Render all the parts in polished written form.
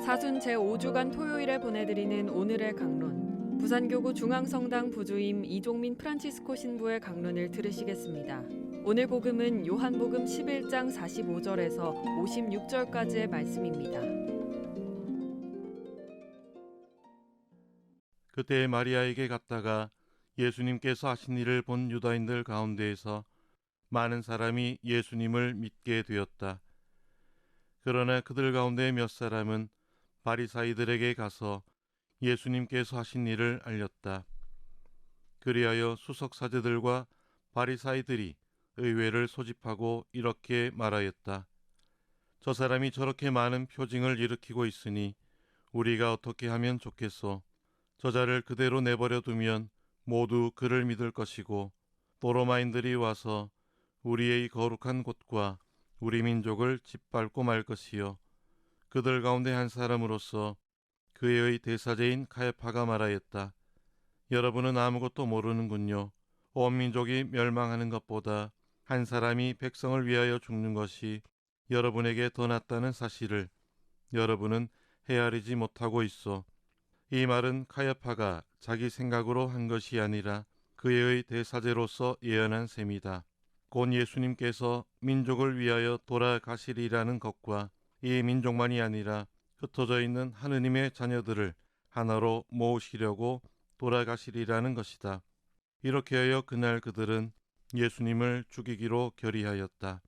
사순 제5주간 토요일에 보내드리는 오늘의 강론. 부산교구 중앙성당 부주임 이종민 프란치스코 신부의 강론을 들으시겠습니다. 오늘 복음은 요한복음 11장 45절에서 56절까지의 말씀입니다. 그때 마리아에게 갔다가 예수님께서 하신 일을 본 유다인들 가운데에서 많은 사람이 예수님을 믿게 되었다. 그러나 그들 가운데 몇 사람은 바리사이들에게 가서 예수님께서 하신 일을 알렸다. 그리하여 수석사제들과 바리사이들이 의회를 소집하고 이렇게 말하였다. 저 사람이 저렇게 많은 표징을 일으키고 있으니 우리가 어떻게 하면 좋겠소? 저자를 그대로 내버려 두면 모두 그를 믿을 것이고 또 로마인들이 와서 우리의 거룩한 곳과 우리 민족을 짓밟고 말 것이요. 그들 가운데 한 사람으로서 그의 대사제인 카야파가 말하였다. 여러분은 아무것도 모르는군요. 온 민족이 멸망하는 것보다 한 사람이 백성을 위하여 죽는 것이 여러분에게 더 낫다는 사실을 여러분은 헤아리지 못하고 있어. 이 말은 카야파가 자기 생각으로 한 것이 아니라 그의 대사제로서 예언한 셈이다. 곧 예수님께서 민족을 위하여 돌아가시리라는 것과 이 민족만이 아니라 흩어져 있는 하느님의 자녀들을 하나로 모으시려고 돌아가시리라는 것이다. 이렇게 하여 그날 그들은 예수님을 죽이기로 결의하였다.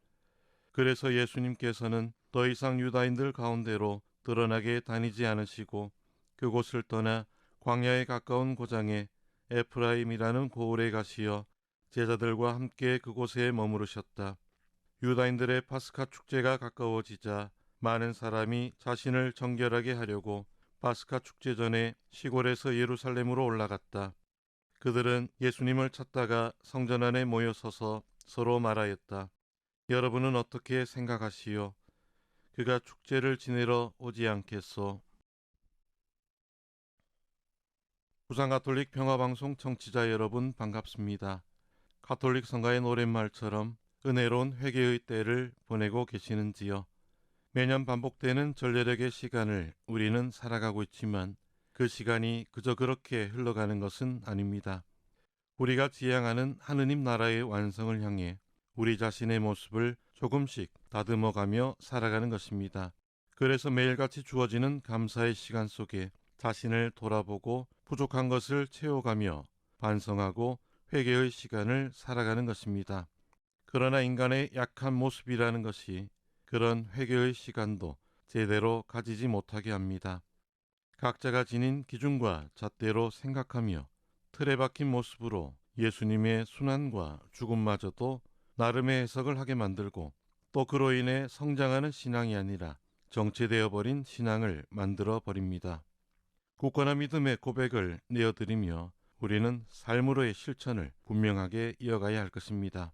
그래서 예수님께서는 더 이상 유다인들 가운데로 드러나게 다니지 않으시고 그곳을 떠나 광야에 가까운 고장에 에프라임이라는 고을에 가시어 제자들과 함께 그곳에 머무르셨다. 유다인들의 파스카 축제가 가까워지자 많은 사람이 자신을 정결하게 하려고 파스카 축제 전에 시골에서 예루살렘으로 올라갔다. 그들은 예수님을 찾다가 성전 안에 모여 서서 서로 말하였다. 여러분은 어떻게 생각하시오? 그가 축제를 지내러 오지 않겠소? 부산가톨릭 평화방송 청취자 여러분 반갑습니다. 가톨릭 성가의 노랫말처럼 은혜로운 회개의 때를 보내고 계시는지요? 매년 반복되는 절례력의 시간을 우리는 살아가고 있지만 그 시간이 그저 그렇게 흘러가는 것은 아닙니다. 우리가 지향하는 하느님 나라의 완성을 향해 우리 자신의 모습을 조금씩 다듬어가며 살아가는 것입니다. 그래서 매일같이 주어지는 감사의 시간 속에 자신을 돌아보고 부족한 것을 채워가며 반성하고 회개의 시간을 살아가는 것입니다. 그러나 인간의 약한 모습이라는 것이 그런 회개의 시간도 제대로 가지지 못하게 합니다. 각자가 지닌 기준과 잣대로 생각하며 틀에 박힌 모습으로 예수님의 순환과 죽음마저도 나름의 해석을 하게 만들고 또 그로 인해 성장하는 신앙이 아니라 정체되어 버린 신앙을 만들어 버립니다. 굳건한 믿음의 고백을 내어드리며 우리는 삶으로의 실천을 분명하게 이어가야 할 것입니다.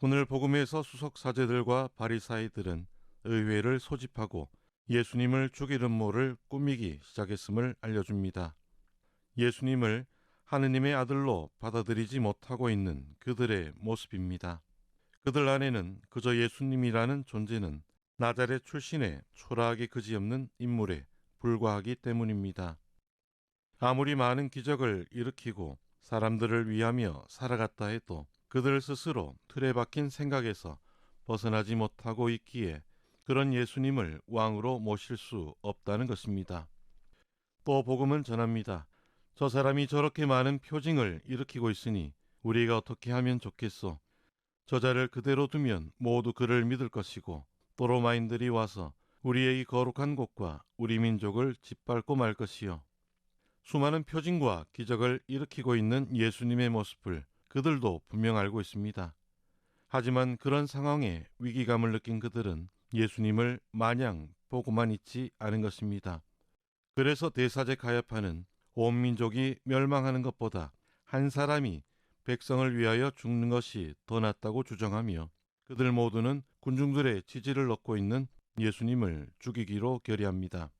오늘 복음에서 수석 사제들과 바리사이들은 의회를 소집하고 예수님을 죽일 음모를 꾸미기 시작했음을 알려줍니다. 예수님을 하느님의 아들로 받아들이지 못하고 있는 그들의 모습입니다. 그들 안에는 그저 예수님이라는 존재는 나자렛 출신의 초라하게 그지없는 인물에 불과하기 때문입니다. 아무리 많은 기적을 일으키고 사람들을 위하며 살아갔다 해도 그들 스스로 틀에 박힌 생각에서 벗어나지 못하고 있기에 그런 예수님을 왕으로 모실 수 없다는 것입니다. 또 복음은 전합니다. 저 사람이 저렇게 많은 표징을 일으키고 있으니 우리가 어떻게 하면 좋겠소? 저자를 그대로 두면 모두 그를 믿을 것이고 또 로마인들이 와서 우리의 거룩한 곳과 우리 민족을 짓밟고 말 것이요. 수많은 표징과 기적을 일으키고 있는 예수님의 모습을 그들도 분명 알고 있습니다. 하지만 그런 상황에 위기감을 느낀 그들은 예수님을 마냥 보고만 있지 않은 것입니다. 그래서 대사제 가야파는 온 민족이 멸망하는 것보다 한 사람이 백성을 위하여 죽는 것이 더 낫다고 주장하며 그들 모두는 군중들의 지지를 얻고 있는 예수님을 죽이기로 결의합니다.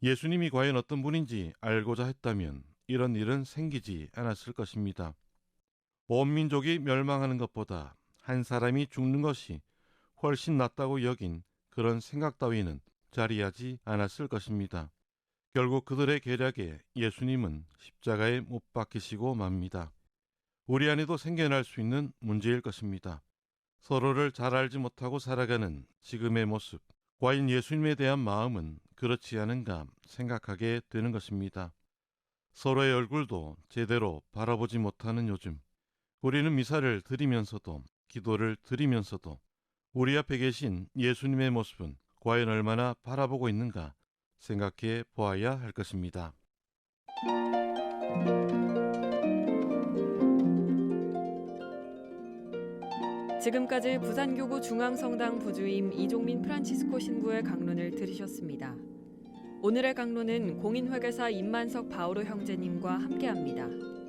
예수님이 과연 어떤 분인지 알고자 했다면 이런 일은 생기지 않았을 것입니다. 온 민족이 멸망하는 것보다 한 사람이 죽는 것이 훨씬 낫다고 여긴 그런 생각 따위는 자리하지 않았을 것입니다. 결국 그들의 계략에 예수님은 십자가에 못 박히시고 맙니다. 우리 안에도 생겨날 수 있는 문제일 것입니다. 서로를 잘 알지 못하고 살아가는 지금의 모습, 과연 예수님에 대한 마음은 그렇지 않은가 생각하게 되는 것입니다. 서로의 얼굴도 제대로 바라보지 못하는 요즘, 우리는 미사를 드리면서도 기도를 드리면서도 우리 앞에 계신 예수님의 모습은 과연 얼마나 바라보고 있는가 생각해 보아야 할 것입니다. 지금까지 부산교구 중앙성당 부주임 이종민 프란치스코 신부의 강론을 들으셨습니다. 오늘의 강론은 공인회계사 임만석 바오로 형제님과 함께합니다.